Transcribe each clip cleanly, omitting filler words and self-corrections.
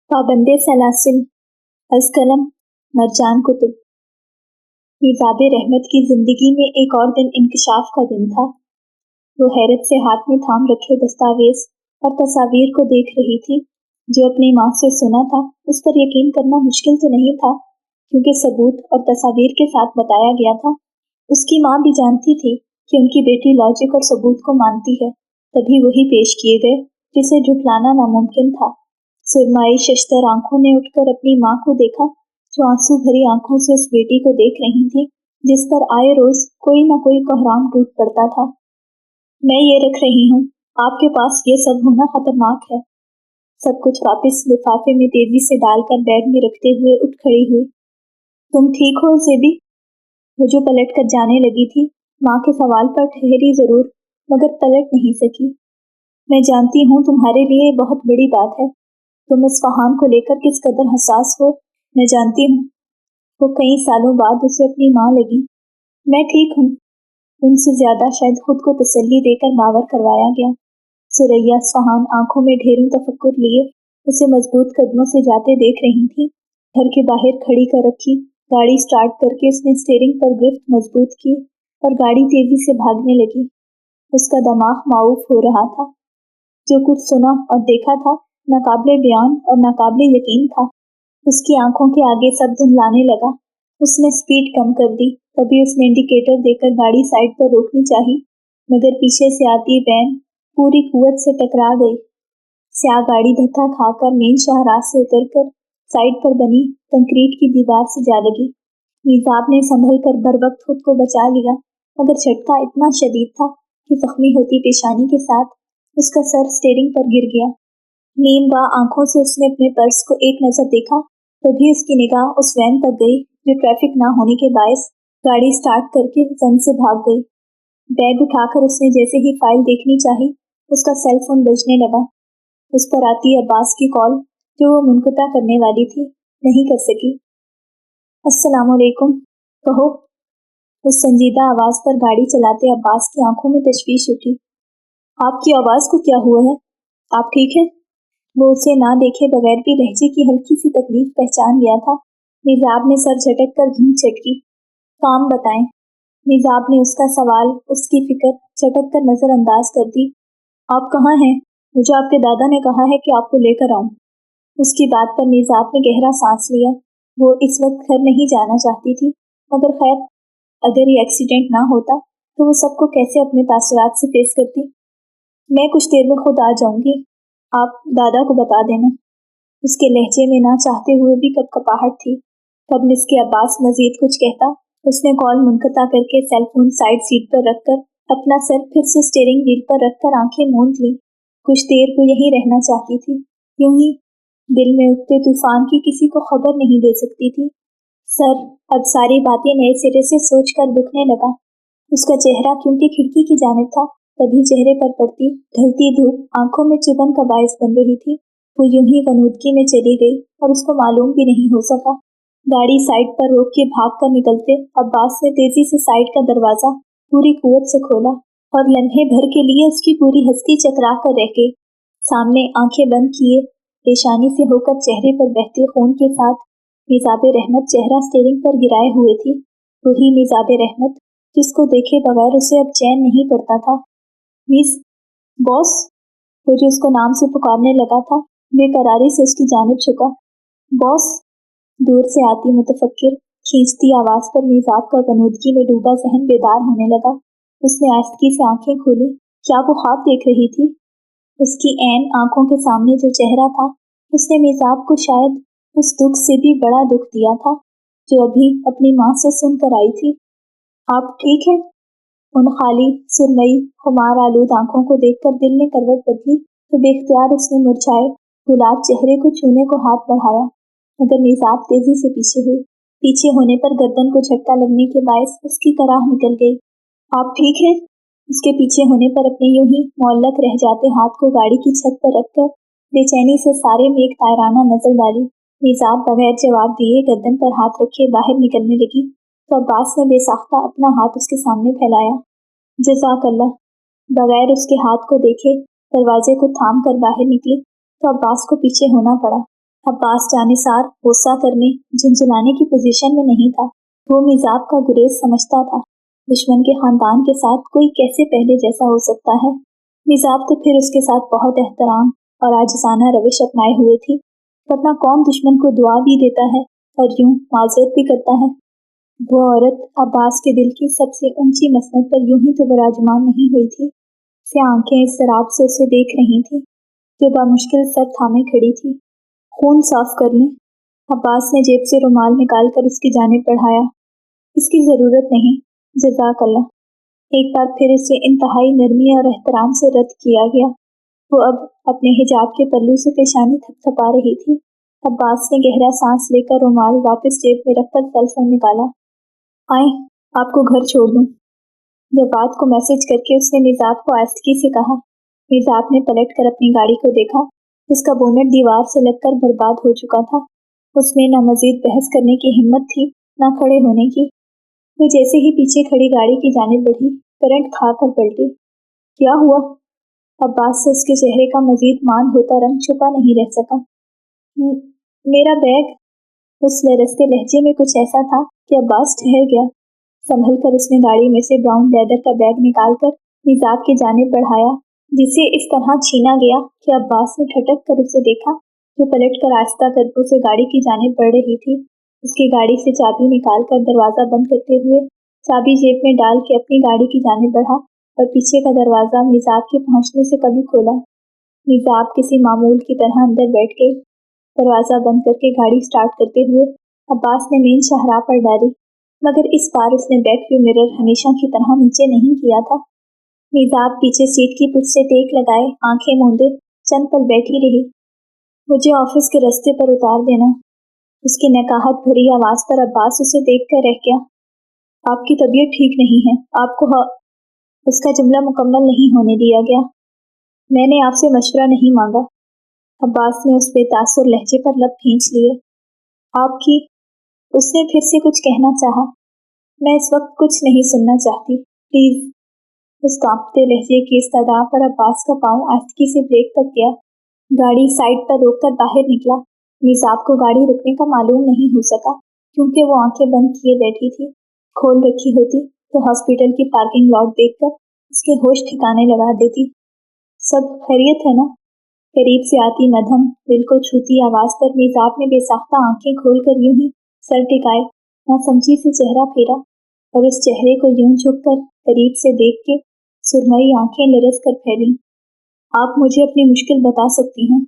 पाबंदे सलासिल अज़कलम मरजान कुतुब। मिज़ाब रहमत की ज़िंदगी में एक और दिन इंकशाफ का दिन था। वो हैरत से हाथ में थाम रखे दस्तावेज़ और तस्वीर को देख रही थी। जो अपनी माँ से सुना था उस पर यकीन करना मुश्किल तो नहीं था, क्योंकि सबूत और तस्वीर के साथ बताया गया था। उसकी माँ भी जानती थी कि उनकी बेटी लॉजिक और सबूत को मानती है, तभी वही पेश किए गए जिसे झुठलाना नामुमकिन था। सुरमाई शशतर आंखों ने उठकर अपनी माँ को देखा, जो आंसू भरी आंखों से उस बेटी को देख रही थी जिस पर आए रोज कोई न कोई कोहराम टूट पड़ता था। मैं ये रख रही हूँ, आपके पास ये सब होना खतरनाक है। सब कुछ वापस लिफाफे में तेजी से डालकर बैग में रखते हुए उठ खड़ी हुई। तुम ठीक हो ज़ेबी? वो जो पलट कर जाने लगी थी, माँ के सवाल पर ठहरी जरूर, मगर पलट नहीं सकी। मैं जानती हूँ तुम्हारे लिए बहुत बड़ी बात है। तुम इस्फहान को लेकर किस कदर हसास हो, मैं जानती हूँ। वो कई सालों बाद उसे अपनी माँ लगी। मैं ठीक हूँ। उनसे ज्यादा शायद खुद को तसल्ली देकर बावर करवाया गया। सुरैया इस्फहान आंखों में ढेरों तफक्कुर लिए उसे मजबूत कदमों से जाते देख रही थी। घर के बाहर खड़ी कर रखी गाड़ी स्टार्ट करके उसने स्टीयरिंग पर गिरफ्त मजबूत की और गाड़ी तेजी से भागने लगी। उसका दिमाग माऊफ हो रहा था। जो कुछ सुना और देखा था नाकाबिले बयान और नाकाबिले यकीन था। उसकी आंखों के आगे सब धुंधलाने लगा। उसने स्पीड कम कर दी। तभी उसने इंडिकेटर देकर गाड़ी साइड पर रोकनी चाहिए, मगर पीछे से आती वैन पूरी कुव्वत से टकरा गई। स्याह गाड़ी धक्का खाकर मेन शाहराह से उतरकर साइड पर बनी कंक्रीट की दीवार से जा लगी। मिजाब ने संभल कर बर वक्त खुद को बचा लिया, मगर झटका इतना शदीद था कि जख्मी होती पेशानी के साथ उसका सर स्टीयरिंग पर गिर गया। नीम व आंखों से उसने अपने पर्स को एक नजर देखा, तभी उसकी निगाह उस वैन तक गई जो ट्रैफिक ना होने के बायस गाड़ी स्टार्ट करके जन से भाग गई। बैग उठाकर उसने जैसे ही फाइल देखनी चाही, उसका सेल फोन बजने लगा। उस पर आती अब्बास की कॉल, जो वो मुनक़ता करने वाली थी, नहीं कर सकी। अस्सलामुअलैकुम, कहो। उस संजीदा आवाज पर गाड़ी चलाते अब्बास की आंखों में तशवीश उठी। आपकी आवाज को क्या हुआ है? आप ठीक है? वो उसे ना देखे बगैर भी लहजे की हल्की सी तकलीफ पहचान गया था। मिजाब ने सर झटक कर धुन चटकी। काम बताएं। मिजाब ने उसका सवाल, उसकी फिक्र झटक कर नजरअंदाज कर दी। आप कहाँ हैं? मुझे आपके दादा ने कहा है कि आपको लेकर आऊं। उसकी बात पर मिजाब ने गहरा सांस लिया। वो इस वक्त घर नहीं जाना चाहती थी, मगर खैर, अगर ये एक्सीडेंट ना होता तो वो सबको कैसे अपने तासुरात से फेस करती। मैं कुछ देर में खुद आ जाऊंगी, आप दादा को बता देना। उसके लहजे में ना चाहते हुए भी कपकपाहट थी। कबल इसके अब्बास मजीद कुछ कहता, उसने कॉल मुनक़ता करके सेल फोन साइड सीट पर रखकर अपना सर फिर से स्टीयरिंग व्हील पर रखकर आंखें मूंद ली। कुछ देर को यहीं रहना चाहती थी। यूं ही दिल में उठते तूफान की किसी को खबर नहीं दे सकती थी। सर अब सारी बातें नए सिरे से सोचकर दुखने लगा। उसका चेहरा क्योंकि खिड़की की जानिब था, तभी चेहरे पर पड़ती ढलती धूप आंखों में चुभन का बायस बन रही थी। वो यूं ही गनूदगी में चली गई और उसको मालूम भी नहीं हो सका। गाड़ी साइड पर रोक के भाग कर निकलते अब्बास ने तेजी से साइड का दरवाजा पूरी कुव्वत से खोला और लम्हे भर के लिए उसकी पूरी हस्ती चकरा कर रह गई। सामने आंखें बंद किए पेशानी से होकर चेहरे पर बहते खून के साथ मिजाब रहमत चेहरा स्टीयरिंग पर गिराए हुए थी। वही मिजाब रहमत जिसको देखे बगैर उसे अब चैन नहीं पड़ता था। मिस बॉस, वो जो उसको नाम से पुकारने लगा था, बेकरारी से उसकी जानिब झुका। बॉस, दूर से आती मुतफक्किर खींचती आवाज पर मिजाब का गनूदगी में डूबा जहन बेदार होने लगा। उसने आस्तगी से आंखें खोली। क्या वो ख्वाब देख रही थी? उसकी ऐन आंखों के सामने जो चेहरा था, उसने मिजाब को शायद उस दुख से भी बड़ा दुख दिया था जो अभी अपनी माँ से सुनकर आई थी। आप ठीक है? उन खाली सुरमई खुमार आलूद आंखों को देखकर दिल ने करवट बदली तो बेख्तियार उसने मुरझाए गुलाब चेहरे को छूने को हाथ बढ़ाया, मगर मिजाब तेजी से पीछे हुई। पीछे होने पर गर्दन को झटका लगने के बायस उसकी कराह निकल गई। आप ठीक है? उसके पीछे होने पर अपने यूं ही मौल्लक रह जाते हाथ को गाड़ी की छत पर रखकर बेचैनी से सारे में एक तायराना नजर डाली। मिजाब बगैर जवाब दिए गर्दन पर हाथ रखे बाहर निकलने लगी तो अब्बास ने बेसाख्ता अपना हाथ उसके सामने फैलाया। जज़ाकल्लाह। बगैर उसके हाथ को देखे दरवाजे को थाम कर बाहर निकली तो अब्बास को पीछे होना पड़ा। अब्बास जानिसार गुस्सा करने झुंझुलाने की पोजीशन में नहीं था। वो मिजाब का गुरेज समझता था। दुश्मन के खानदान के साथ कोई कैसे पहले जैसा हो सकता है। मिजाब तो फिर उसके साथ बहुत एहतराम और आजिज़ाना रविश अपनाए हुए थी, वरना कौन दुश्मन को दुआ भी देता है और यूं माजरत भी करता है। वो औरत अब्बास के दिल की सबसे ऊंची मसनद पर यूं ही तो विराजमान नहीं हुई थी। से आंखें इस शराब से उसे देख रही थी, जो बामुश्किल सर थामे खड़ी थी। खून साफ कर लें। अब्बास ने जेब से रुमाल निकाल कर उसकी जानिब बढ़ाया। इसकी ज़रूरत नहीं, जज़ाकल्लाह। एक बार फिर उसे इंतहाई नरमी और एहतराम से रद्द किया गया। वो अब अपने हिजाब के पल्लू से पेशानी थपथपा रही थी। अब्बास ने गहरा सांस लेकर रुमाल वापस जेब में रखकर टेलीफोन निकाला। आए, आपको घर छोड़ दूं। जवाद को मैसेज करके उसने मिजाब को आस्तगी से कहा। मिजाब ने पलट कर अपनी गाड़ी को देखा, जिसका बोनट दीवार से लगकर बर्बाद हो चुका था। उसमें न मजीद बहस करने की हिम्मत थी, न खड़े होने की। वो जैसे ही पीछे खड़ी गाड़ी की जानिब बढ़ी, करंट खाकर पलटी। क्या हुआ? अब्बास से उसके चेहरे का मजीद मांद होता रंग छुपा नहीं रह सका। मेरा बैग। उस लरसते लहजे में कुछ ऐसा था कि अब्बास ठहर गया। संभल कर उसने गाड़ी में से ब्राउन लेदर का बैग निकालकर मिजाब की जानिब बढ़ाया, जिसे इस तरह छीना गया कि अब्बास ने ठटक कर उसे देखा, जो पलट कर आहिस्ता कदमों से गाड़ी की जानिब बढ़ रही थी। उसकी गाड़ी से चाबी निकालकर दरवाज़ा बंद करते हुए चाबी जेब में डाल के अपनी गाड़ी की जानिब बढ़ा और पीछे का दरवाज़ा मिजाब के पहुंचने से कभी खोला। मिजाब किसी मामूल की तरह अंदर बैठ गई। दरवाज़ा बंद करके गाड़ी स्टार्ट करते हुए अब्बास ने मेन शाहराह पर डाली, मगर इस बार उसने बैक व्यू मिरर हमेशा की तरह नीचे नहीं किया था। मिजाब पीछे सीट की पुट से टेक लगाए आंखें मूंदे चंद पल बैठी रही। मुझे ऑफिस के रास्ते पर उतार देना। उसकी नकाहत भरी आवाज़ पर अब्बास उसे देख कर रह गया। आपकी तबीयत ठीक नहीं है, आपको उसका जुमला मुकम्मल नहीं होने दिया गया। मैंने आपसे मशवरा नहीं मांगा। अब्बास ने उस बेतासुर लहजे पर लब खींच लिए। आपकी। उसने फिर से कुछ कहना चाहा। मैं इस वक्त कुछ नहीं सुनना चाहती, प्लीज। उस कांपते लहजे की इस्तदा पर अब्बास का पांव आहिस्ती से ब्रेक तक गया। गाड़ी साइड पर रोककर बाहर निकला। मिजाब को गाड़ी रुकने का मालूम नहीं हो सका, क्योंकि वो आंखें बंद किए बैठी थी। खोल रखी होती तो हॉस्पिटल की पार्किंग लॉट देखकर उसके होश ठिकाने लगा देती। सब खैरियत है ना? करीब से आती मध्यम दिल को छूती आवाज पर मिजाब ने बेसाख्ता आंखें खोलकर यूं ही सर टिकाए नासमझी से चेहरा फेरा और उस चेहरे को यूं झुककर करीब से देख के सुरमई आंखें लरस कर फैली। आप मुझे अपनी मुश्किल बता सकती हैं।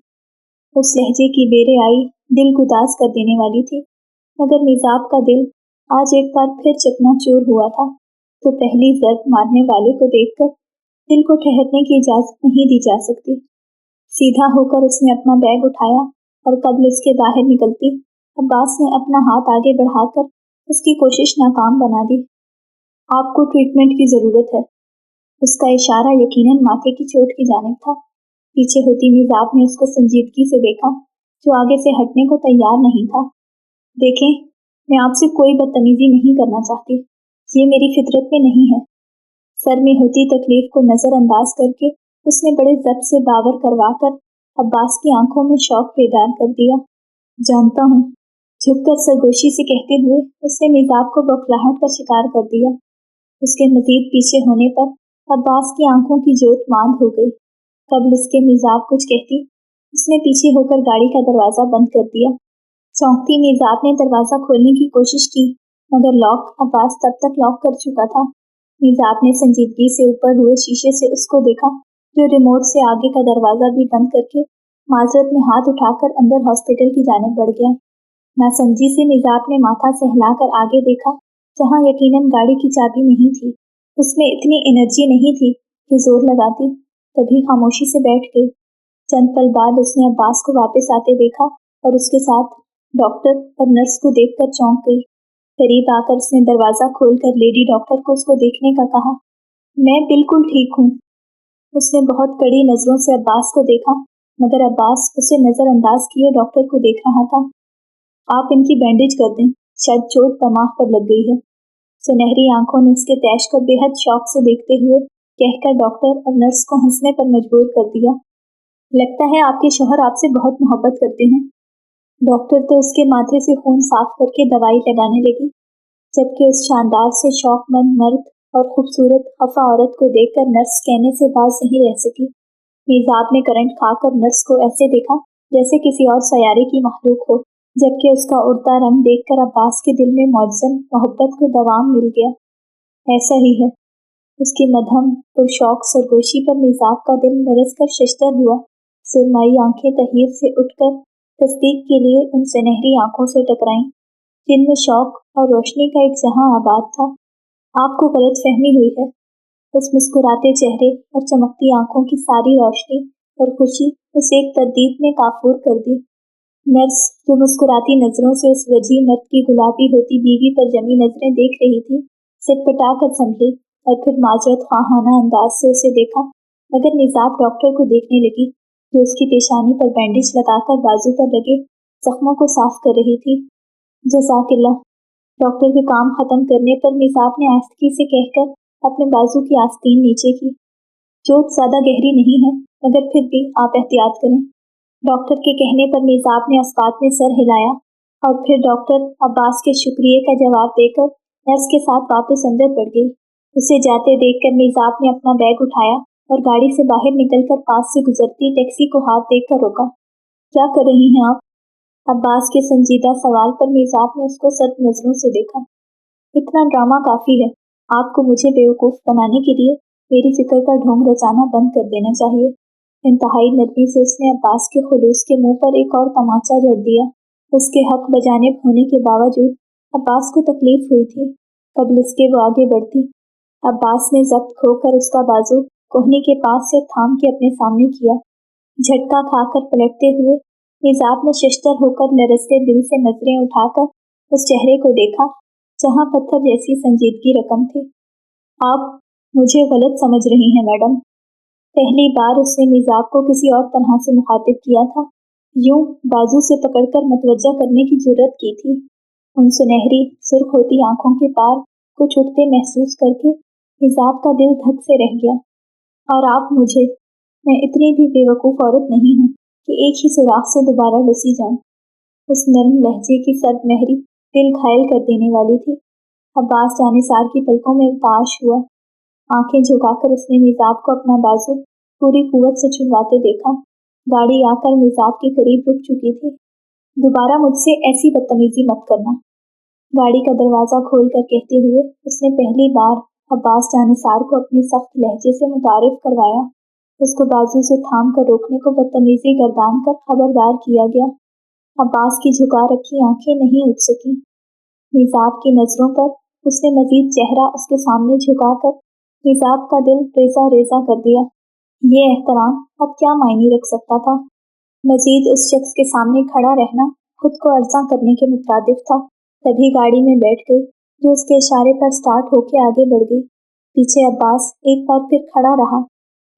उस लहजे की बेरियाई दिल गुदास कर देने वाली थी, मगर मिजाब का दिल आज एक बार फिर चकनाचूर हुआ था, तो पहली जर्ब मारने वाले को देखकर दिल को ठहरने की इजाजत नहीं दी जा सकती। सीधा होकर उसने अपना बैग उठाया और कब्ल इसके बाहर निकलती अब्बास ने अपना हाथ आगे बढ़ाकर उसकी कोशिश नाकाम बना दी। आपको ट्रीटमेंट की जरूरत है। उसका इशारा यकीनन माथे की चोट की जानिब था। पीछे होती मिजाब ने उसको संजीदगी से देखा, जो आगे से हटने को तैयार नहीं था। देखें, मैं आपसे कोई बदतमीजी नहीं करना चाहती, ये मेरी फितरत में नहीं है। सर में होती तकलीफ को नजरअंदाज करके उसने बड़े जब्त से बावर करवाकर अब्बास की आंखों में शौक बेदार कर दिया। जानता हूँ, झुककर सरगोशी से कहते हुए उसने मिजाब को बौखलाहट का शिकार कर दिया। उसके मजीद पीछे होने पर अब्बास की आंखों की जोत मांद हो गई। कबल इसके मिजाब कुछ कहती, उसने पीछे होकर गाड़ी का दरवाजा बंद कर दिया। चौंकती मिजाब ने दरवाजा खोलने की कोशिश की, मगर लॉक अब्बास तब तक लॉक कर चुका था। मिजाब ने संजीदगी से ऊपर हुए शीशे से उसको देखा, जो रिमोट से आगे का दरवाजा भी बंद करके माजरत में हाथ उठाकर अंदर हॉस्पिटल की जानिब बढ़ गया। नासमझी से मिजाब ने माथा सहलाकर आगे देखा, जहां यकीनन गाड़ी की चाबी नहीं थी। उसमें इतनी एनर्जी नहीं थी कि जोर लगाती, तभी खामोशी से बैठ गई। चंद पल बाद उसने अब्बास को वापस आते देखा और उसके साथ डॉक्टर और नर्स को देखकर चौंक गई। करीब आकर उसने दरवाजा खोलकर लेडी डॉक्टर को उसको देखने का कहा। मैं बिल्कुल ठीक हूँ। उसने बहुत कड़ी नजरों से अब्बास को देखा, मगर अब्बास उसे नजरअंदाज किए डॉक्टर को देख रहा था। आप इनकी बैंडेज कर दें, शायद चोट दिमाग पर लग गई है। सुनहरी आंखों ने उसके तैश को बेहद शौक से देखते हुए कहकर डॉक्टर और नर्स को हंसने पर मजबूर कर दिया। लगता है आपके शौहर आपसे बहुत मोहब्बत करते हैं। डॉक्टर तो उसके माथे से खून साफ करके दवाई लगाने लगी, जबकि उस शानदार से शौकमंद मर्द और खूबसूरत खफा औरत को देखकर नर्स कहने से बाज नहीं रह सकी। मीज़ाब ने करंट खाकर नर्स को ऐसे देखा जैसे किसी और सयारे की मखलूक हो, जबकि उसका उड़ता रंग देखकर अब्बास के दिल में मौजज़न मोहब्बत को दवाम मिल गया। ऐसा ही है। उसकी मध्यम पुरशौक सरगोशी पर मीज़ाब का दिल लरस कर शशदर हुआ। सुरमाई आंखें तहीर से उठकर तस्दीक के लिए उन सुनहरी आंखों से टकराईं, जिनमें शौक और रोशनी का एक जहां आबाद था। आपको गलत फहमी हुई है। उस मुस्कुराते चेहरे और चमकती आंखों की सारी रोशनी और खुशी उस एक तद्दीद ने काफूर कर दी। नर्स, जो मुस्कुराती नजरों से उस वजी मर्द की गुलाबी होती बीवी पर जमी नजरें देख रही थी, सिटपटा कर संभली और फिर माजरत ख्वाहाना अंदाज से उसे देखा, मगर मीज़ाब डॉक्टर को देखने लगी, जो उसकी पेशानी पर बैंडेज लगाकर बाजू पर लगे जख्मों को साफ कर रही थी। जज़ाकिल्लाह। डॉक्टर के काम खत्म करने पर मीज़ाब ने आहिस्तगी से कहकर अपने बाजू की आस्तीन नीचे की। चोट ज्यादा गहरी नहीं है, मगर फिर भी आप एहतियात करें। डॉक्टर के कहने पर मीज़ाब ने अस्पात में सर हिलाया और फिर डॉक्टर अब्बास के शुक्रिया का जवाब देकर नर्स के साथ वापस अंदर बढ़ गई। उसे जाते देखकर मीज़ाब ने अपना बैग उठाया और गाड़ी से बाहर निकलकर पास से गुजरती टैक्सी को हाथ देकर रोका। क्या कर रही हैं आप? अब्बास के संजीदा सवाल पर मीज़ाब ने उसको सख्त नजरों से देखा। इतना ड्रामा काफी है। आपको मुझे बेवकूफ बनाने के लिए मेरी फिक्र का ढोंग रचाना बंद कर देना चाहिए। इंतहाई नरमी से उसने अब्बास के खुलूस के मुंह पर एक और तमाचा जड़ दिया। उसके हक बजानिब होने के बावजूद अब्बास को तकलीफ हुई थी। कबल इसके वो आगे बढ़ती। अब्बास ने जब्त खोकर उसका बाजू कोहनी के पास से थाम के अपने सामने किया। झटका खाकर पलटते हुए मीज़ाब ने शशदर होकर लरसते दिल से नजरें उठाकर उस चेहरे को देखा, जहां पत्थर जैसी संजीदगी रकम थी। आप मुझे गलत समझ रही हैं मैडम। पहली बार उसने मीज़ाब को किसी और तरह से मुखातिब किया था, यूं बाजू से पकड़कर मतवज्जा करने की जुर्रत की थी। उन सुनहरी सुर्ख होती आंखों के पार कुछ उठते महसूस करके मीज़ाब का दिल धक से रह गया। और आप मुझे, मैं इतनी भी बेवकूफ़ औरत नहीं हूँ कि एक ही सुराख से दोबारा डसी जाऊं। उस नर्म लहजे की सर्द महरी दिल घायल कर देने वाली थी। अब्बास जानिसार की पलकों में ताश हुआ। आंखें झुकाकर उसने मीज़ाब को अपना बाजू पूरी कुव्वत से छुड़वाते देखा। गाड़ी आकर मीज़ाब के करीब रुक चुकी थी। दोबारा मुझसे ऐसी बदतमीजी मत करना, गाड़ी का दरवाज़ा खोलकर कहते हुए उसने पहली बार अब्बास जानिसार को अपने सख्त लहजे से मुतारिफ करवाया। उसको बाजू से थाम कर रोकने को बदतमीजी गर्दान कर खबरदार किया गया। अब्बास की झुका रखी आंखें नहीं उठ सकी। मीज़ाब की नजरों पर उसने मजीद चेहरा उसके सामने झुकाकर मीज़ाब का दिल रेजा रेजा कर दिया। ये एहतराम अब क्या मायने रख सकता था? मजीद उस शख्स के सामने खड़ा रहना खुद को अर्जा करने के मुताबिक था। तभी गाड़ी में बैठ गई, जो उसके इशारे पर स्टार्ट होके आगे बढ़ गई। पीछे अब्बास एक बार फिर खड़ा रहा।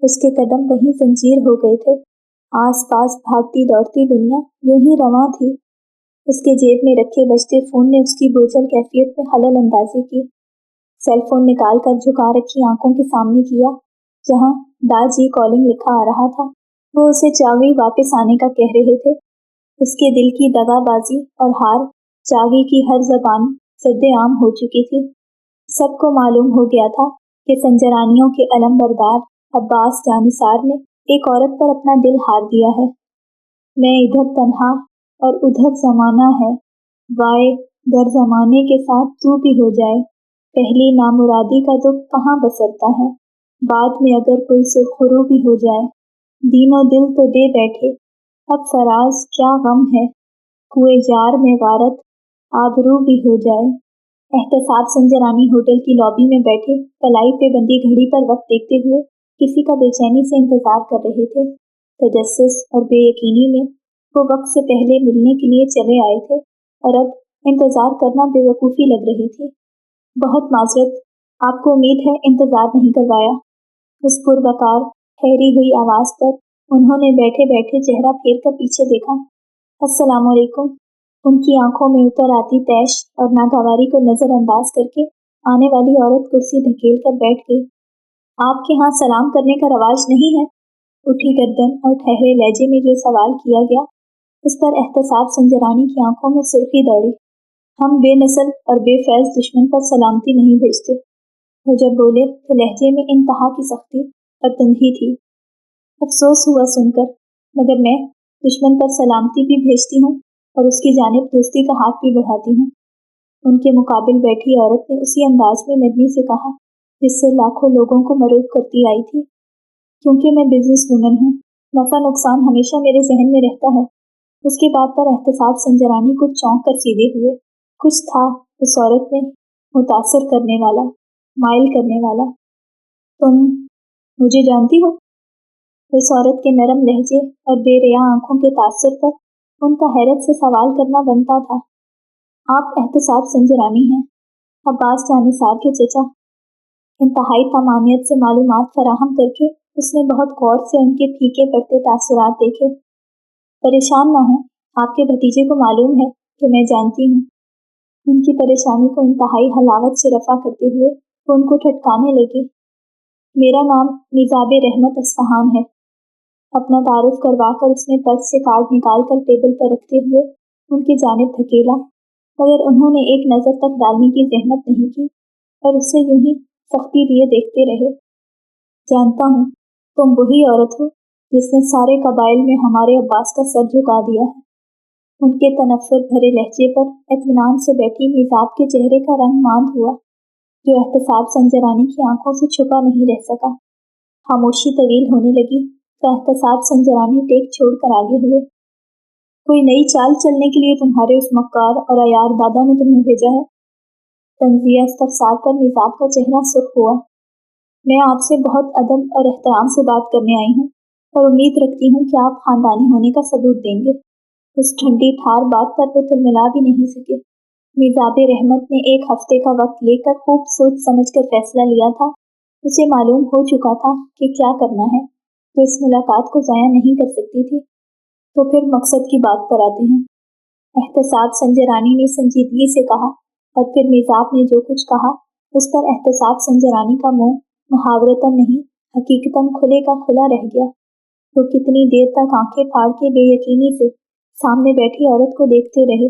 उसके कदम वहीं जंजीर हो गए थे। आस पास भागती दौड़ती दुनिया यूं ही रवां थी। उसके जेब में रखे बजते फोन ने उसकी बोझल कैफियत में खलल अंदाजी की। सेल फोन निकाल कर झुका रखी आंखों के सामने किया, जहां दाजी कॉलिंग लिखा आ रहा था। वो उसे चागी वापस आने का कह रहे थे। उसके दिल की दगाबाजी और हार चागी की हर जबान सद्देआम हो चुकी थी। सबको मालूम हो गया था कि संजरानियों के अलम बरदार अब्बास जानिसार ने एक औरत पर अपना दिल हार दिया है। मैं इधर तन्हा और उधर जमाना है, वाए दर जमाने के साथ तू भी हो जाए। पहली नामुरादी का दुख कहाँ बसरता है, बाद में अगर कोई सुरखरू भी हो जाए। दीनों दिल तो दे बैठे, अब फराज क्या गम है, कुए जार में गारत आबरू भी हो जाए। एहतसाब संजरानी होटल की लॉबी में बैठे कलाई पे बंदी घड़ी पर वक्त देखते हुए किसी का बेचैनी से इंतजार कर रहे थे। तजस्सुस और बेयकीनी में वो वक्त से पहले मिलने के लिए चले आए थे और अब इंतजार करना बेवकूफ़ी लग रही थी। बहुत माजरत, आपको उम्मीद है इंतजार नहीं करवाया। उस पुरवकार ठहरी हुई आवाज पर उन्होंने बैठे बैठे चेहरा फेर कर पीछे देखा। अस्सलामुअलैकुम। उनकी आंखों में उतर आती तैश और नागवारी को नजरअंदाज करके आने वाली औरत कुर्सी धकेल कर बैठ गई। आपके यहाँ सलाम करने का रवाज नहीं है? उठी गर्दन और ठहरे लहजे में जो सवाल किया गया उस पर एहतसाब संजरानी की आंखों में सुर्खी दौड़ी। हम बेनस्ल और बेफैज दुश्मन पर सलामती नहीं भेजते। वो जब बोले तो लहजे में इंतहा की सख्ती और तंदही थी। अफसोस हुआ सुनकर, मगर मैं दुश्मन पर सलामती भी भेजती हूँ और उसकी जानिब दोस्ती का हाथ भी बढ़ाती हूँ। उनके मुकाबिल बैठी औरत ने उसी अंदाज में नरमी से कहा जिससे लाखों लोगों को मरूब करती आई थी। क्योंकि मैं बिजनेस वुमन हूँ, नफा नुकसान हमेशा मेरे जहन में रहता है। उसकी बात पर एहतसाब संजरानी को चौंक कर सीधे हुए। कुछ था उस औरत में मुतासर करने वाला, माइल करने वाला। तुम मुझे जानती हो? उस औरत के नरम लहजे और बेरिया आंखों के तासुर पर उनका हैरत से सवाल करना बनता था। आप एहतसाब संजरानी हैं, अब्बास जानिसार के चचा। इंतहाई तमानियत से मालूमात फराहम करके उसने बहुत गौर से उनके फीके पड़ते तासुरात देखे। परेशान ना हो, आपके भतीजे को मालूम है कि मैं जानती हूँ। उनकी परेशानी को इंतहाई हलावत से रफा करते हुए वो उनको ठटकाने लगी। मेरा नाम मिजाब रहमत अस्फहान है। अपना तारुफ करवा कर उसने पर्स से कार्ड निकाल कर टेबल पर रखते हुए उनकी जानिब धकेला, मगर उन्होंने एक नज़र तक डालने की जहमत नहीं की और उससे यूं ही सख्ती दिए देखते रहे। जानता हूँ, तुम वही औरत हो जिसने सारे कबाइल में हमारे अब्बास का सर झुका दिया है। उनके तनफ्फुर भरे लहजे पर इत्मीनान से बैठी मिजाब के चेहरे का रंग मांद हुआ, जो एहतसाब संजरानी की आंखों से छुपा नहीं रह सका। खामोशी तवील होने लगी तो एहतसाब संजरानी टेक छोड़कर आगे हुए। कोई नई चाल चलने के लिए तुम्हारे उस मक्कार और अयार दादा ने तुम्हें भेजा है? तंजिया इस्तफसार पर मिजाब का चेहरा सुर्ख हुआ। मैं आपसे बहुत अदब और एहतराम से बात करने आई हूँ और उम्मीद रखती हूँ कि आप खानदानी होने का सबूत देंगे। उस ठंडी ठार बात पर वो तिलमिला भी नहीं सके। मिजाब रहमत ने एक हफ्ते का वक्त लेकर खूब सोच समझ कर फैसला लिया था। उसे मालूम हो चुका था कि क्या करना है, तो इस मुलाकात को ज़ाया नहीं कर सकती थी। तो फिर मकसद की बात पर आते हैं। एहतसाब संजरानी ने संजीदगी से कहा और फिर मिजाब ने जो कुछ कहा उस पर एहतसाब संजरानी का मुंह मुहावरतन नहीं हकीकतन खुले का खुला रह गया। वो कितनी देर तक आंखें फाड़ के बेयकीनी से सामने बैठी औरत को देखते रहे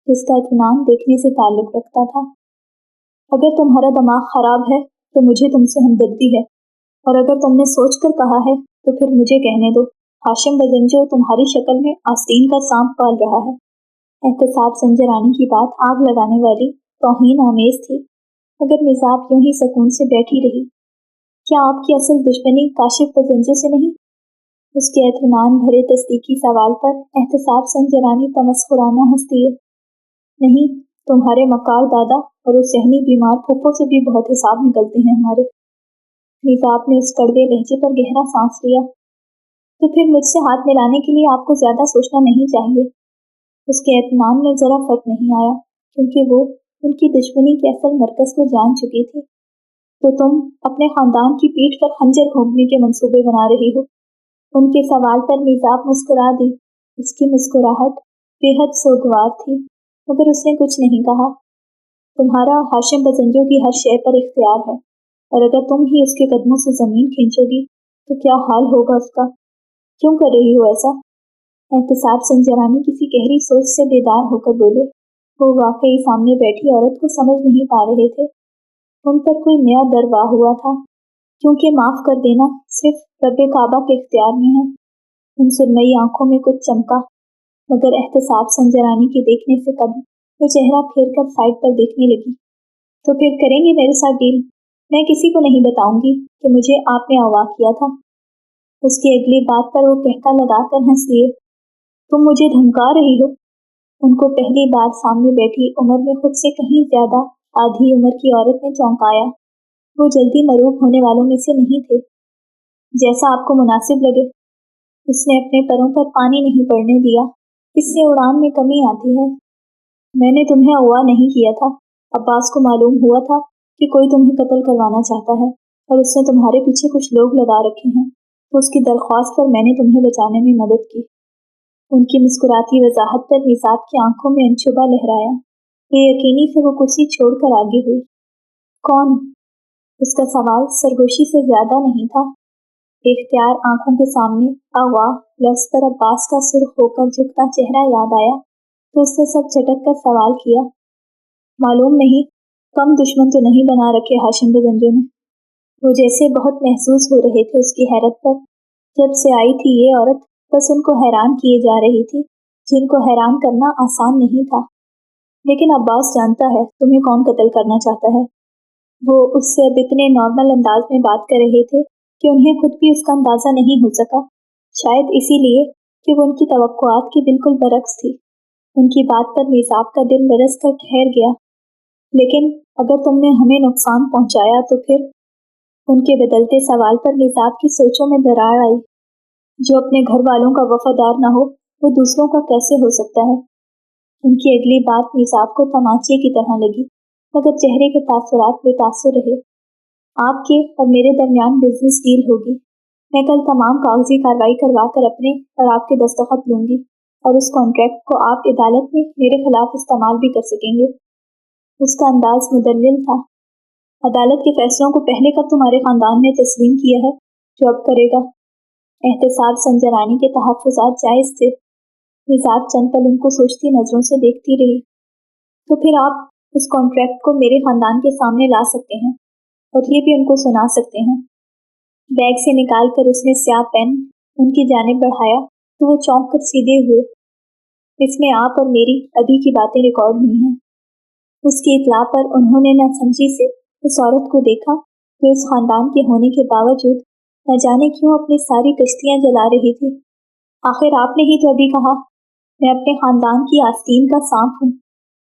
जिसका इत्मीनान देखने से ताल्लुक रखता था। अगर तुम्हारा दिमाग खराब है तो मुझे तुमसे हमदर्दी है, और अगर तुमने सोच कर कहा है तो फिर मुझे कहने दो। हाशिम बजंजो तुम्हारी शक्ल में आस्तीन का सांप पाल रहा है। एहतसाब संजरानी की बात आग लगाने वाली तौहीन आमेज थी, मगर मिजाब यूं ही सुकून से बैठी रही। क्या आपकी असल दुश्मनी काशिफ बजंजो से नहीं? उसके इत्मीनान भरे तस्दीकी सवाल पर एहतसाब संजरानी तमस्खुराना हंस दिए। नहीं, तुम्हारे मकार दादा और उस जहनी बीमार फूफो से भी बहुत हिसाब निकलते हैं हमारे। मिजाब ने उस कड़वे लहजे पर गहरा सांस लिया। तो फिर मुझसे हाथ मिलाने के लिए आपको ज्यादा सोचना नहीं चाहिए। उसके इत्मीनान में जरा फर्क नहीं आया, क्योंकि वो उनकी दुश्मनी के असल मरकज को जान चुकी थी। तो तुम अपने खानदान की पीठ पर खंजर घोंपने के मंसूबे बना रही हो? उनके सवाल पर मिजाब मुस्कुरा दी। उसकी मुस्कुराहट बेहद सोगवार थी, मगर उसने कुछ नहीं कहा। तुम्हारा हाशिम बजंजो की हर शय पर इख्तियार है, और अगर तुम ही उसके कदमों से जमीन खींचोगी तो क्या हाल होगा उसका? क्यों कर रही हो ऐसा? एहतसाब संजरानी किसी गहरी सोच से बेदार होकर बोले। वो वाकई सामने बैठी औरत को समझ नहीं पा रहे थे। उन पर कोई नया डर वाह हुआ था, क्योंकि माफ कर देना सिर्फ रब्बे काबा के इख्तियार में है। उन सुरमई आंखों में कुछ चमका, मगर एहतसाब संजरानी के देखने से कभी वो चेहरा फेर कर साइड पर देखने लगी। तो फिर करेंगे मेरे साथ डील? मैं किसी को नहीं बताऊंगी कि मुझे आपने अगवा किया था। उसकी अगली बात पर वो कहका लगाकर हंस दिए। तुम मुझे धमका रही हो? उनको पहली बार सामने बैठी उम्र में खुद से कहीं ज्यादा आधी उम्र की औरत ने चौंकाया। वो जल्दी मरूब होने वालों में से नहीं थे। जैसा आपको मुनासिब लगे। उसने अपने पैरों पर पानी नहीं पड़ने दिया। इससे उड़ान में कमी आती है। मैंने तुम्हें अगवा नहीं किया था। अब्बास को मालूम हुआ था कि कोई तुम्हें कत्ल करवाना चाहता है और उसने तुम्हारे पीछे कुछ लोग लगा रखे हैं, तो उसकी दरख्वास्त पर मैंने तुम्हें बचाने में मदद की। उनकी मुस्कुराती वजाहत पर मिजाब की आंखों में अनशुबा लहराया। बेयकीनी से वो कुर्सी छोड़कर आगे हुई। कौन? उसका सवाल सरगोशी से ज्यादा नहीं था। इख्तियार आंखों के सामने अगवा लफ्ज पर अब्बास का सुर्ख होकर झुकता चेहरा याद आया तो उसने सब झटक कर सवाल किया, मालूम नहीं, कम दुश्मन तो नहीं बना रखे हाशिम बजंजो ने। वो जैसे बहुत महसूस हो रहे थे उसकी हैरत पर। जब से आई थी ये औरत बस उनको हैरान किए जा रही थी, जिनको हैरान करना आसान नहीं था। लेकिन अब्बास जानता है तुम्हें कौन कत्ल करना चाहता है। वो उससे अब इतने नॉर्मल अंदाज में बात कर रहे थे कि उन्हें खुद भी उसका अंदाजा नहीं हो सका। शायद इसीलिए कि वो उनकी तवक्कुआत की बिल्कुल बरक्स थी। उनकी बात पर मेज़ाब का दिल लरस कर ठहर गया। लेकिन अगर तुमने हमें नुकसान पहुंचाया तो फिर? उनके बदलते सवाल पर मेज़ाब की सोचों में दरार आई। जो अपने घर वालों का वफादार ना हो वो दूसरों का कैसे हो सकता है। उनकी अगली बात मेज़ाब को तमाचे की तरह लगी, मगर चेहरे के तासुरात बेतासुर रहे। आपके और मेरे दरमियान बिजनेस डील होगी। मैं कल तमाम कागजी कार्रवाई करवा कर अपने और आपके दस्तखत लूंगी और उस कॉन्ट्रैक्ट को आप अदालत में मेरे खिलाफ इस्तेमाल भी कर सकेंगे। उसका अंदाज मुदल्लिल था। अदालत के फैसलों को पहले कब तुम्हारे खानदान ने तस्लीम किया है जो अब करेगा? एहतसाब संजरानी के तहफ़्फ़ुज़ात जायज़ थे। मेज़ाब चंद पल उनको सोचती नज़रों से देखती रही। तो फिर आप उस कॉन्ट्रैक्ट को मेरे खानदान के सामने ला सकते हैं और ये भी उनको सुना सकते हैं। बैग से निकाल कर उसने स्याह पेन उनकी जानिब बढ़ाया तो वो चौंक कर सीधे हुए। इसमें आप और मेरी अभी की बातें रिकॉर्ड हुई हैं। उसकी इतला पर उन्होंने नासमझी से उस औरत को देखा जो उस खानदान के होने के बावजूद न जाने क्यों अपनी सारी कश्तियां जला रही थी। आखिर आपने ही तो अभी कहा मैं अपने खानदान की आस्तीन का सांप हूँ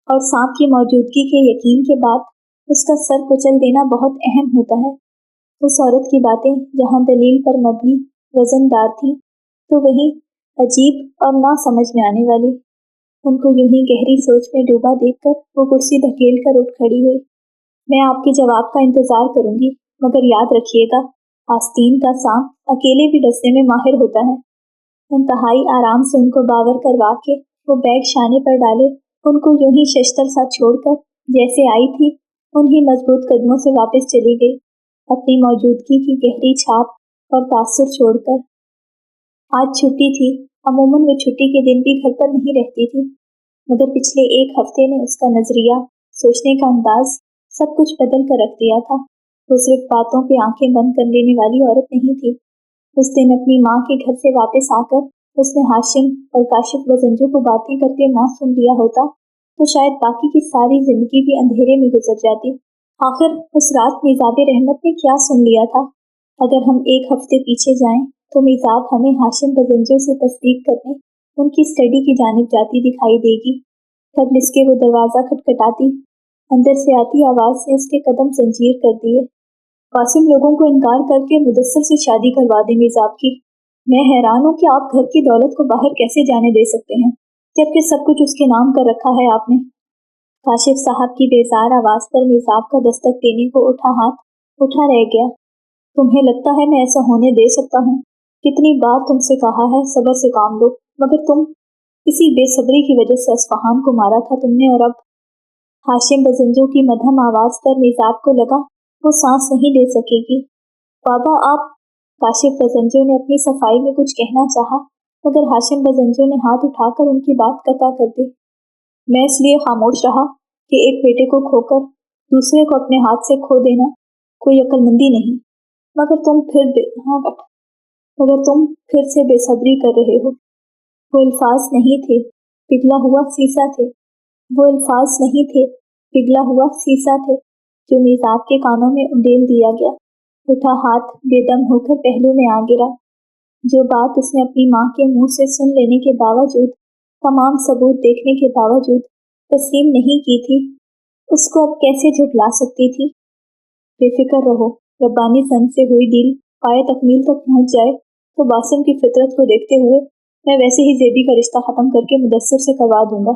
और सांप की मौजूदगी के यकीन के बाद उसका सर कुचल देना बहुत अहम होता है। उस औरत की बातें जहाँ दलील पर मबनी वजनदार थी तो वहीं अजीब और ना समझ में आने वाली। उनको यूं ही गहरी सोच में डूबा देखकर वो कुर्सी धकेल कर उठ खड़ी हुई। मैं आपके जवाब का इंतजार करूंगी, मगर याद रखिएगा आस्तीन का सांप अकेले भी डसने में माहिर होता है। इंतहाई आराम से उनको बावर करवा के वो बैग शाने पर डाले उनको यूं ही शस्तर सा छोड़कर जैसे आई थी उन्हीं मजबूत कदमों से वापस चली गई, अपनी मौजूदगी की गहरी छाप और तासुर छोड़कर। आज छुट्टी थी। अमूमन वो छुट्टी के दिन भी घर पर नहीं रहती थी, मगर पिछले एक हफ्ते ने उसका नजरिया, सोचने का अंदाज सब कुछ बदल कर रख दिया था। वो सिर्फ बातों पे आंखें बंद कर लेने वाली औरत नहीं थी। उस दिन अपनी माँ के घर से वापस आकर उसने हाशिम और काशिफ बजंजो को बातें करते ना सुन लिया होता तो शायद बाकी की सारी जिंदगी भी अंधेरे में गुजर जाती। आखिर उस रात मेज़ाब रहमत ने क्या सुन लिया था? अगर हम एक हफ्ते पीछे जाएं तो मेज़ाब हमें हाशिम बजंजो से तस्दीक करने उनकी स्टडी की जानिब जाती दिखाई देगी। तब इसके वो दरवाज़ा खटखटाती। अंदर से आती आवाज़ ने उसके कदम जंजीर कर दिए। कासिम लोगों को इनकार करके मुदस्सर से शादी करवा दे मेज़ाब की। मैं हैरान हूँ कि आप घर की दौलत को बाहर कैसे जाने दे सकते हैं, जबकि सब कुछ उसके नाम कर रखा है आपने। काशिफ साहब की बेजार आवाज़ पर मेज़ाब का दस्तक देने को उठा हाथ उठा रह गया। तुम्हें लगता है मैं ऐसा होने दे सकता हूँ? कितनी बार तुमसे कहा है सब्र से काम लो, मगर तुम इसी बेसब्री की वजह से अस्फहान को मारा था तुमने। और अब हाशिम बजंजो की मध्यम आवाज़ पर मेज़ाब को लगा वो सांस नहीं ले सकेगी। बाबा आप। काशिफ बजंजो ने अपनी सफाई में कुछ कहना चाहा, मगर हाशिम बजंजो ने हाथ उठाकर उनकी बात कता कर दी। मैं इसलिए खामोश रहा कि एक बेटे को खोकर दूसरे को अपने हाथ से खो देना कोई अक्लमंदी नहीं। मगर तुम फिर से बेसब्री कर रहे हो। वो अल्फाज नहीं थे, पिघला हुआ शीशा थे। वो अल्फाज नहीं थे, पिघला हुआ शीशा थे जो मेज़ाब के कानों में उंडेल दिया गया। उठा हाथ बेदम होकर पहलू में आ गिरा। जो बात उसने अपनी माँ के मुंह से सुन लेने के बावजूद, तमाम सबूत देखने के बावजूद तस्लीम नहीं की थी, उसको अब कैसे झुठला सकती थी? बेफिक्र रहो, रब्बानी सन से हुई डील पाए तकमील तक पहुंच जाए तो बासिम की फितरत को देखते हुए मैं वैसे ही जेबी का रिश्ता ख़त्म करके मुदस्सिर से करवा दूंगा।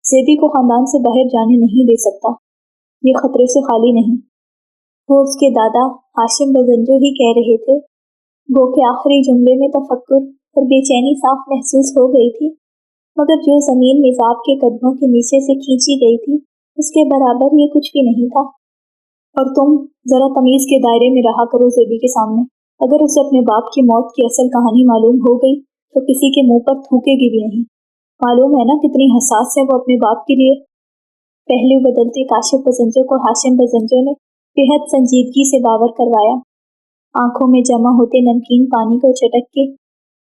जेबी को ख़ानदान से बाहर जाने नहीं दे सकता, ये खतरे से खाली नहीं। वो उसके दादा हाशिम बजंजो ही कह रहे थे। गो के आखिरी जुमले में तफक्कुर और बेचैनी साफ महसूस हो गई थी, मगर जो ज़मीन मेज़ाब के कदमों के नीचे से खींची गई थी उसके बराबर ये कुछ भी नहीं था। और तुम ज़रा तमीज़ के दायरे में रहा करो जेबी के सामने। अगर उसे अपने बाप की मौत की असल कहानी मालूम हो गई तो किसी के मुंह पर थूकेगी भी नहीं। मालूम है ना कितनी हसास है वो अपने बाप के लिए। पहलू बदलते काशिफ बजंजो को हाशिम बजंजो ने बेहद संजीदगी से बावर करवाया। आंखों में जमा होते नमकीन पानी को चटक के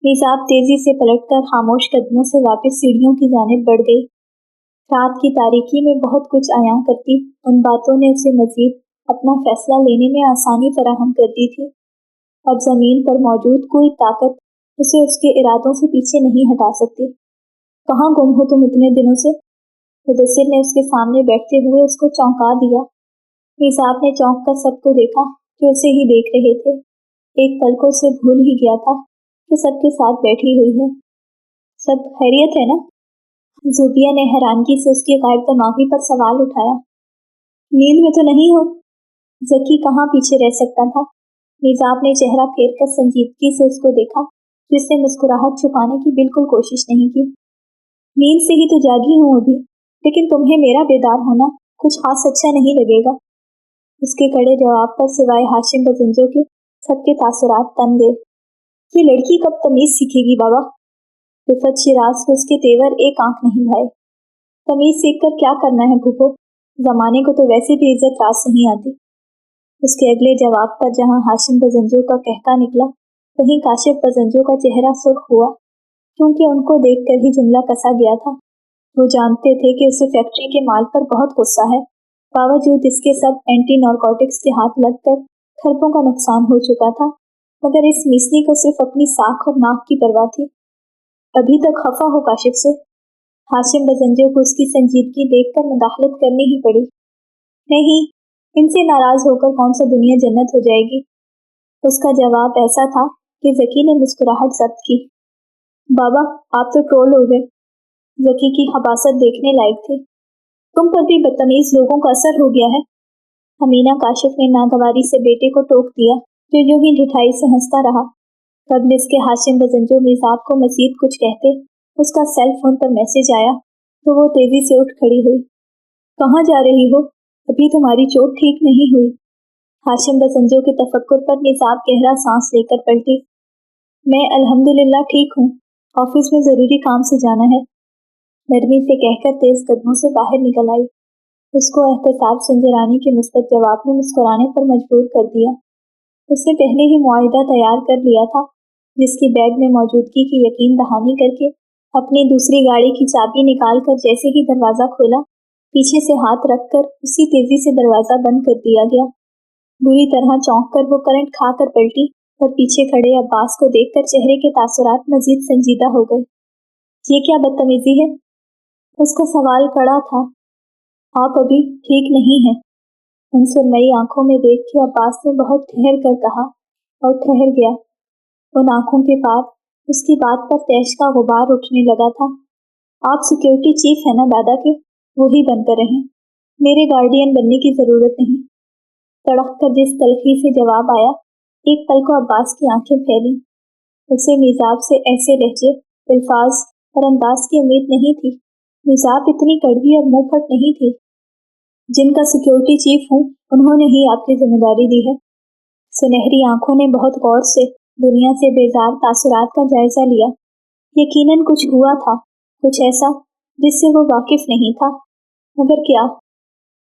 मिजाब तेजी से पलटकर खामोश कदमों से वापस सीढ़ियों की जानिब बढ़ गई। रात की तारीकी में बहुत कुछ आया करती उन बातों ने उसे मजीद अपना फैसला लेने में आसानी फराहम कर दी थी। अब जमीन पर मौजूद कोई ताकत उसे उसके इरादों से पीछे नहीं हटा सकती। कहाँ गुम हो तुम इतने दिनों से? मुदस्सिर ने उसके सामने बैठते हुए उसको चौंका दिया। मिजाब ने चौंक कर सबको देखा जो उसे ही देख रहे थे। एक पल को उसे भूल ही गया था कि सबके साथ बैठी हुई है। सब खैरियत है ना? ज़ुबिया ने हैरानगी से उसके गायब दिमागी पर सवाल उठाया। नींद में तो नहीं हो? ज़की कहाँ पीछे रह सकता था। मिजाब ने चेहरा फेर कर संजीदगी से उसको देखा, जिसने मुस्कुराहट छुपाने की बिल्कुल कोशिश नहीं की। नींद से ही तो जागी हूँ अभी, लेकिन तुम्हें मेरा बेदार होना कुछ खास अच्छा नहीं लगेगा। उसके कड़े जवाब पर सिवाय हाशिम बजंजो के सबके तासुरात तन गए। ये लड़की कब तमीज सीखेगी बाबा? रिफत शिराज को उसके तेवर एक आंख नहीं भाए। तमीज सीख कर क्या करना है भूपो, जमाने को तो वैसे भी इज्जत रास नहीं आती। उसके अगले जवाब पर जहां हाशिम बजंजो का कहका निकला, वहीं काशिफ बजंजो का चेहरा सुर्ख हुआ, क्योंकि उनको देखकर ही जुमला कसा गया था। वो जानते थे कि उसे फैक्ट्री के माल पर बहुत गुस्सा है, बावजूद इसके सब एंटी नारकोटिक्स के हाथ लगकर खरबों का नुकसान हो चुका था, मगर इस मिसनी को सिर्फ अपनी साख और नाक की परवाह थी। अभी तक खफा हो काशिफ से? हाशिम बजंजो को उसकी संजीदगी देखकर मुदाखलत करनी ही पड़ी। नहीं, इनसे नाराज होकर कौन सा दुनिया जन्नत हो जाएगी। उसका जवाब ऐसा था कि ज़की ने मुस्कुराहट जब्त की। बाबा, आप तो ट्रोल हो गए। ज़की की हबासत देखने लायक थी। तुम पर भी बदतमीज लोगों का असर हो गया है। अमीना काशिफ ने नागवारी से बेटे को टोक दिया, जो यूं ही ढिठाई से हंसता रहा। कबल इसके हाशिम बजंजो मिजाब को मजीद कुछ कहते उसका सेल फोन पर मैसेज आया तो वो तेजी से उठ खड़ी हुई। कहाँ जा रही हो? अभी तुम्हारी चोट ठीक नहीं हुई। हाशिम बजंजो के तफक्कुर पर मिजाब गहरा सांस लेकर पलटी। मैं अल्हम्दुलिल्लाह ठीक हूँ, ऑफिस में जरूरी काम से जाना है। नरमी से कहकर तेज कदमों से बाहर निकल आई। उसको एहतसाब संजरानी के मुस्बत जवाब ने मुस्कुराने पर मजबूर कर दिया। उसने पहले ही मुआहिदा तैयार कर लिया था, जिसकी बैग में मौजूदगी की यकीन दहानी करके अपनी दूसरी गाड़ी की चाबी निकाल कर जैसे ही दरवाज़ा खोला, पीछे से हाथ रखकर उसी तेजी से दरवाज़ा बंद कर दिया गया। बुरी तरह चौंक कर वो करंट खा कर पलटी और पीछे खड़े अब्बास को देखकर चेहरे के तासुरात मजीद संजीदा हो गए। ये क्या बदतमीजी है? उसका सवाल कड़ा था। आप अभी ठीक नहीं हैं। उन सुरमई आंखों में देख के अब्बास ने बहुत ठहर कर कहा और ठहर गया। उन आंखों के पार उसकी बात पर तैश का गुबार उठने लगा था। आप सिक्योरिटी चीफ है ना दादा के, वही बनकर रहें, मेरे गार्डियन बनने की जरूरत नहीं। तड़क कर जिस तलखी से जवाब आया, एक पल को अब्बास की आंखें फैली। उसे मिजाब से ऐसे लहजे, अल्फाज और अंदाज की उम्मीद नहीं थी। मिजाब इतनी कड़वी और मुंह फट नहीं थी। जिनका सिक्योरिटी चीफ हूँ, उन्होंने ही आपकी जिम्मेदारी दी है। सुनहरी आंखों ने बहुत गौर से दुनिया से बेजार तासुरात का जायजा लिया। यकीनन कुछ हुआ था, कुछ ऐसा जिससे वो वाकिफ नहीं था, मगर क्या?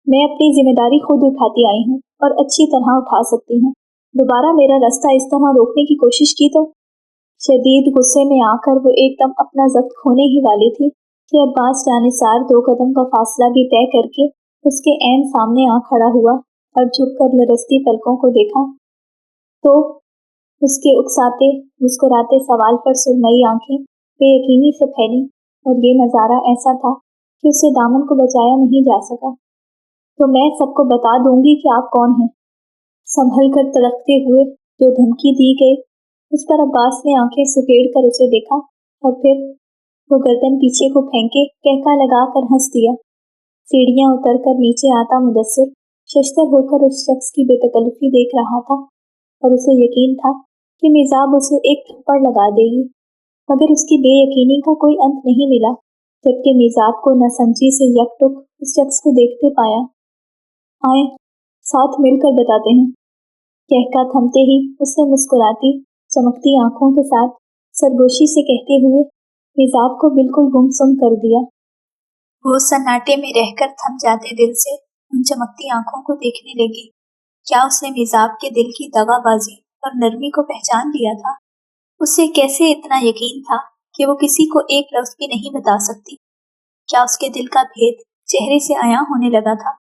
मैं अपनी जिम्मेदारी खुद उठाती आई हूँ और अच्छी तरह उठा सकती हूँ। दोबारा मेरा रास्ता इस तरह रोकने की कोशिश की तो? शदीद गुस्से में आकर वो एकदम अपना जब्त खोने ही वाली थी कि अब्बास जानिसार 2 कदम का फासला भी तय करके उसके ऐन सामने आ खड़ा हुआ और झुककर लरसती पलकों को देखा। तो उसके उकसाते मुस्कुराते सवाल पर सुरमई आंखें बेयकीनी से फैली और ये नज़ारा ऐसा था कि उससे दामन को बचाया नहीं जा सका। तो मैं सबको बता दूंगी कि आप कौन हैं। संभल कर तड़कते हुए जो धमकी दी गई, उस पर अब्बास ने आंखें सुकेड़ कर उसे देखा और फिर वो गर्दन पीछे को फेंके कहका लगा कर हंस दिया। सीढ़ियां उतर कर नीचे आता मुदस्सिर शशतर होकर उस शख्स की बेतकल्लुफी देख रहा था और उसे यकीन था कि मिजाब उसे एक थप्पड़ लगा देगी, मगर उसकी बेयकीनी का कोई अंत नहीं मिला जबकि मिजाब को नासमझी से यकटुक उस शख्स को देखते पाया। आए, साथ मिलकर बताते हैं। कहका थमते ही उसने मुस्कुराती चमकती आंखों के साथ सरगोशी से कहते हुए मिजाब को बिल्कुल गुमसुम कर दिया। वो सन्नाटे में रहकर थम जाते दिल से उन चमकती आंखों को देखने लगी। क्या उसने मिजाब के दिल की दगाबाजी और नरमी को पहचान लिया था? उसे कैसे इतना यकीन था कि वो किसी को एक लफ्ज भी नहीं बता सकती? क्या उसके दिल का भेद चेहरे से आया होने लगा था?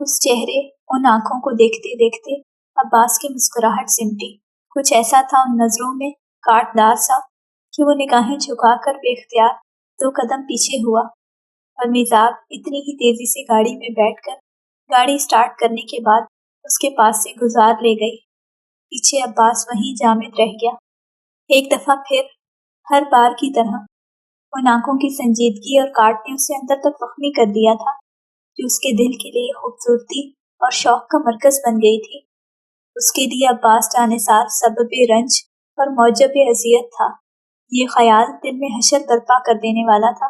उस चेहरे, उन आंखों को देखते देखते अब्बास की मुस्कुराहट सिमटी। कुछ ऐसा था उन नजरों में, काटदार सा, कि वो निगाहें झुकाकर बेख्तियार 2 कदम पीछे हुआ और मिजाब इतनी ही तेजी से गाड़ी में बैठकर गाड़ी स्टार्ट करने के बाद उसके पास से गुजार ले गई। पीछे अब्बास वहीं जामिद रह गया। एक दफा फिर, हर बार की तरह, उन आंखों की संजीदगी और काट ने उसे अंदर तक जख्मी कर दिया था, जो उसके दिल के लिए खूबसूरती और शौक का मरकज बन गई थी। उसके लिए अब्बास जानिसार सबबे रंज और मौजब अजियत था। ये ख्याल दिल में हशर बर्पा कर देने वाला था।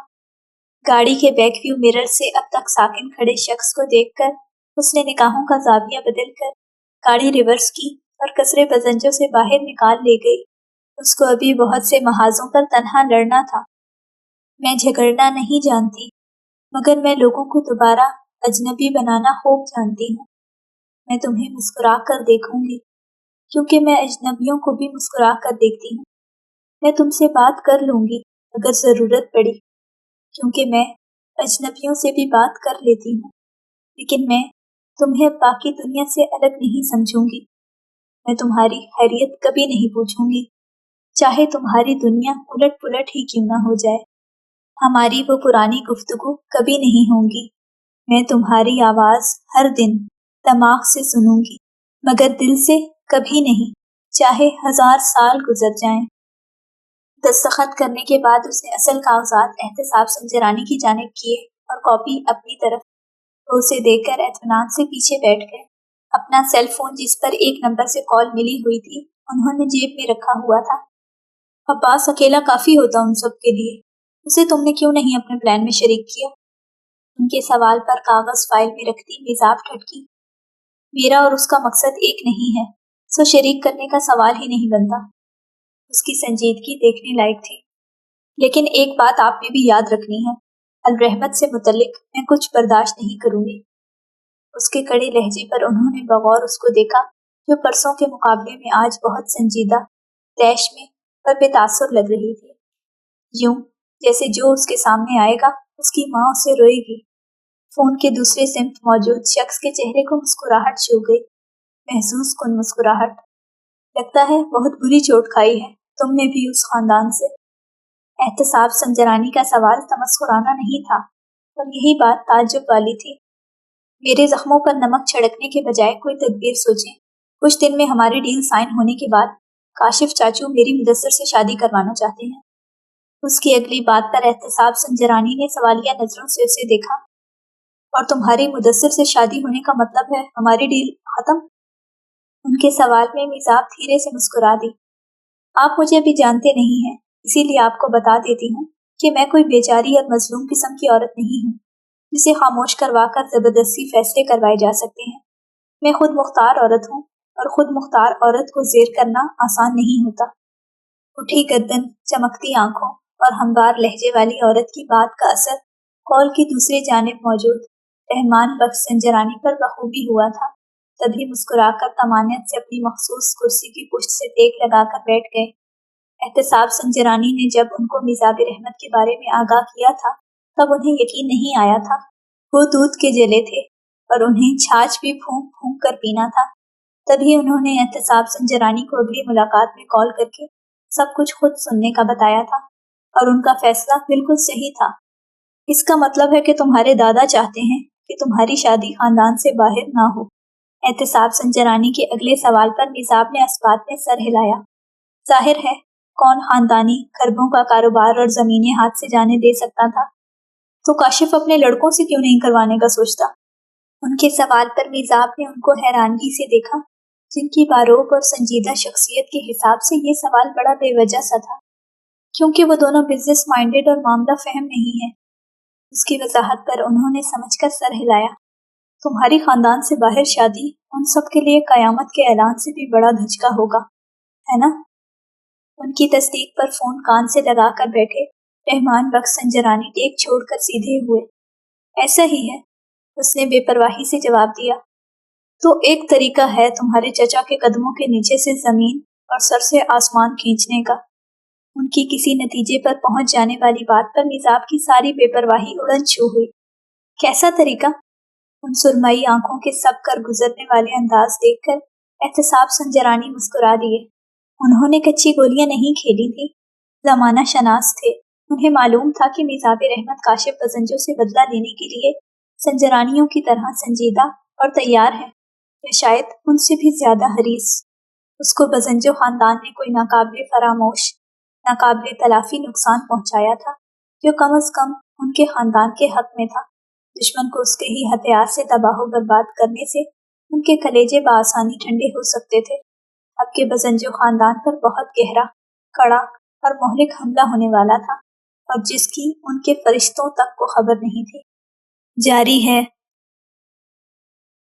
गाड़ी के बैक व्यू मिरर से अब तक साकिन खड़े शख्स को देखकर उसने निगाहों का जाविया बदल कर गाड़ी रिवर्स की और कसरे बजंजों से बाहर निकाल ले गई। उसको अभी बहुत से महाजों पर तन्हा लड़ना था। मैं झगड़ना नहीं जानती, मगर मैं लोगों को दोबारा अजनबी बनाना खूब जानती हूँ। मैं तुम्हें मुस्कुरा कर देखूंगी, क्योंकि मैं अजनबियों को भी मुस्कुरा कर देखती हूँ। मैं तुमसे बात कर लूंगी अगर ज़रूरत पड़ी, क्योंकि मैं अजनबियों से भी बात कर लेती हूँ। लेकिन मैं तुम्हें अब बाकी दुनिया से अलग नहीं समझूंगी। मैं तुम्हारी खैरियत कभी नहीं पूछूंगी, चाहे तुम्हारी दुनिया उलट पुलट ही क्यों ना हो जाए। हमारी वो पुरानी गुफ्तगू कभी नहीं होंगी। मैं तुम्हारी आवाज़ हर दिन दिमाग से सुनूंगी, मगर दिल से कभी नहीं, चाहे 1000 साल गुजर जाएं। दस्तखत करने के बाद उसने असल कागजात एहतसाब संजरानी की जानिब किए और कॉपी अपनी तरफ। वो उसे देखकर एतमानान से पीछे बैठ गए। अपना सेल फोन, जिस पर एक नंबर से कॉल मिली हुई थी, उन्होंने जेब में रखा हुआ था। अब्बास अकेला काफी होता उन सब के लिए। उसे तुमने क्यों नहीं अपने प्लान में शरीक किया? उनके सवाल पर कागज फाइल में रखती मिजाब ठटकी। मेरा और उसका मकसद एक नहीं है, सो शरीक करने का सवाल ही नहीं बनता। उसकी संजीदगी देखने लायक थी। लेकिन एक बात आप में भी याद रखनी है, अलरहमत से मुतल्लिक मैं कुछ बर्दाश्त नहीं करूंगी। उसके कड़े लहजे पर उन्होंने बगौर उसको देखा, जो परसों के मुकाबले में आज बहुत संजीदा, तैश में और बेतासुर लग रही थी। यूं जैसे जो उसके सामने आएगा उसकी माँ उसे रोएगी। फोन के दूसरे सिम्त मौजूद शख्स के चेहरे को मुस्कुराहट छू गई, महसूस कुन मुस्कुराहट। लगता है बहुत बुरी चोट खाई है तुमने भी उस खानदान से। एहतसाब संजरानी का सवाल तमस्कुराना नहीं था, और यही बात ताज्जुब वाली थी। मेरे जख्मों पर नमक छिड़कने के बजाय कोई तदबीर सोचें। कुछ दिन में हमारी डील साइन होने के बाद काशिफ चाचू मेरी मुदस्सर से शादी करवाना चाहते हैं। उसकी अगली बात पर एहतसाब संजरानी ने सवालिया नजरों से उसे देखा। और तुम्हारी मुदस्सर से शादी होने का मतलब है हमारी डील खत्म? उनके सवाल में मिजाब धीरे से मुस्कुरा दी। आप मुझे अभी जानते नहीं हैं, इसीलिए आपको बता देती हूँ कि मैं कोई बेचारी और मजलूम किस्म की औरत नहीं हूँ, जिसे खामोश करवाकर जबरदस्ती फैसले करवाए जा सकते हैं। मैं खुद मुख्तार औरत हूँ, और खुद मुख्तार औरत को जेर करना आसान नहीं होता। उठी गर्दन, चमकती आंखों और हमवार लहजे वाली औरत की बात का असर कॉल की दूसरी जानिब मौजूद रहमान बख्श संजरानी पर बखूबी हुआ था। तभी मुस्कुराकर तमानियत से अपनी मखसूस कुर्सी की पुश्त से टेक लगाकर बैठ गए। एहतसाब संजरानी ने जब उनको मिजाब रहमत के बारे में आगाह किया था, तब उन्हें यकीन नहीं आया था। वो दूध के जले थे और उन्हें छाछ भी फूंक फूंक कर पीना था। तभी उन्होंने एहतसाब संजरानी को अगली मुलाकात में कॉल करके सब कुछ खुद सुनने का बताया था, और उनका फैसला बिल्कुल सही था। इसका मतलब है कि तुम्हारे दादा चाहते हैं कि तुम्हारी शादी खानदान से बाहर ना हो। एहतसाब संजरानी के अगले सवाल पर मिजाब ने अस्बात में सर हिलाया। जाहिर है, कौन खानदानी खरबों का कारोबार और जमीनें हाथ से जाने दे सकता था, तो काशिफ अपने लड़कों से क्यों नहीं करवाने का सोचता? उनके सवाल पर मिजाब ने उनको हैरानगी से देखा, जिनकी बारोब और संजीदा शख्सियत के हिसाब से ये सवाल बड़ा बेवजह सा था, क्योंकि वो दोनों बिजनेस माइंडेड और मामला फहम नहीं है। उसकी वजाहत पर उन्होंने समझकर सर हिलाया। तुम्हारी खानदान से बाहर शादी उन सब के लिए कयामत के ऐलान से भी बड़ा धचका होगा, है ना? ان کی تصدیق پر فون کان سے لگا کر بیٹھے رحمان بخش سنجرانی ٹیک چھوڑ کر سیدھے ہوئے۔ ایسا ہی ہے، اس نے بے پرواہی سے جواب دیا۔ تو ایک طریقہ ہے تمہارے چچا کے قدموں کے نیچے سے زمین اور سر سے آسمان کھینچنے کا۔ ان کی کسی نتیجے پر پہنچ جانے والی بات پر میزاب کی ساری بے پرواہی اڑن چھو ہوئی۔ کیسا طریقہ؟ ان سرمئی آنکھوں کے سب کر گزرنے والے انداز دیکھ کر احتساب سنجرانی مسکرا دیے۔ انہوں نے کچی گولیاں نہیں کھیلی تھی، زمانہ شناس تھے۔ انہیں معلوم تھا کہ میزاب رحمت کاشف بزنجوں سے بدلہ لینے کے لیے سنجرانیوں کی طرح سنجیدہ اور تیار ہے، یا شاید ان سے بھی زیادہ حریص۔ اس کو بزنجو خاندان نے کوئی ناقابل فراموش، ناقابل تلافی نقصان پہنچایا تھا، جو کم از کم ان کے خاندان کے حق میں تھا۔ دشمن کو اس کے ہی ہتھیار سے تباہ و برباد کرنے سے ان کے کلیجے بآسانی ٹھنڈے ہو سکتے تھے۔ اب کے بزنجو خاندان پر بہت گہرا، کڑا اور مہلک حملہ ہونے والا تھا، اور جس کی ان کے فرشتوں تک کو خبر نہیں تھی۔ جاری ہے